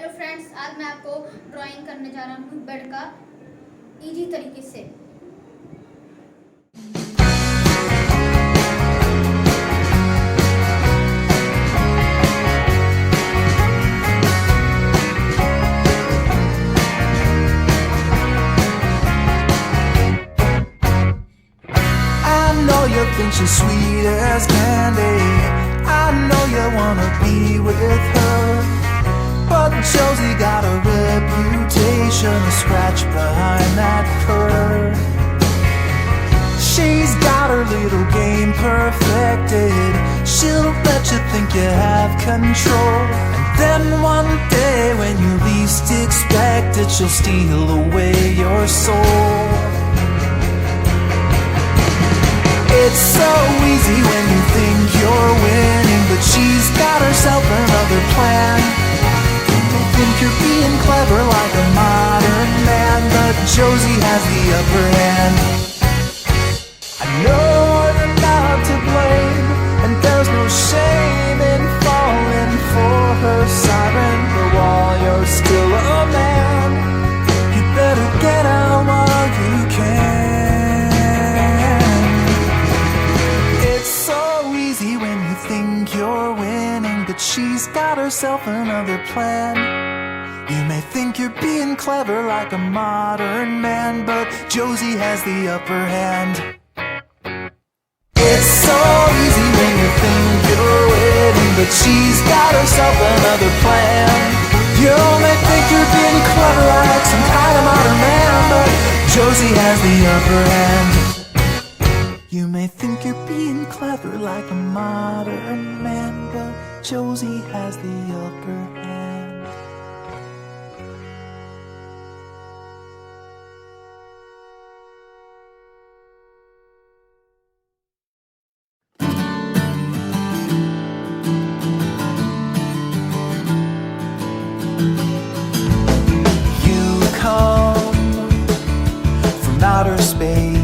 Hello friends, आज मैं आपको ड्राइंग करने जा रहा हूँ बेड का इजी तरीके से। I know you think she's sweet as candy. I know you wanna be with her, but Josie got a reputation to scratch behind that curve. She's got her little game perfected. She'll let you think you have control, and then one day when you least expect it, she'll steal away your soul. It's so easy when you think you're winning, but she's got herself another plan. You think you're being clever like a modern man, but Josie has the upper hand. I know you're not to blame, and there's no shame in falling for her siren. But while you're still a man, you better get out while you can. It's so easy when you think you're winning, but she's got herself another plan. You may think you're being clever like a modern man, but Josie has the upper hand. It's so easy when you think you're winning, but she's got herself another plan. You may think you're being clever like some kind of modern man, but Josie has the upper hand. You may think you're being clever like a modern man, but Josie has the upper hand. You come from outer space.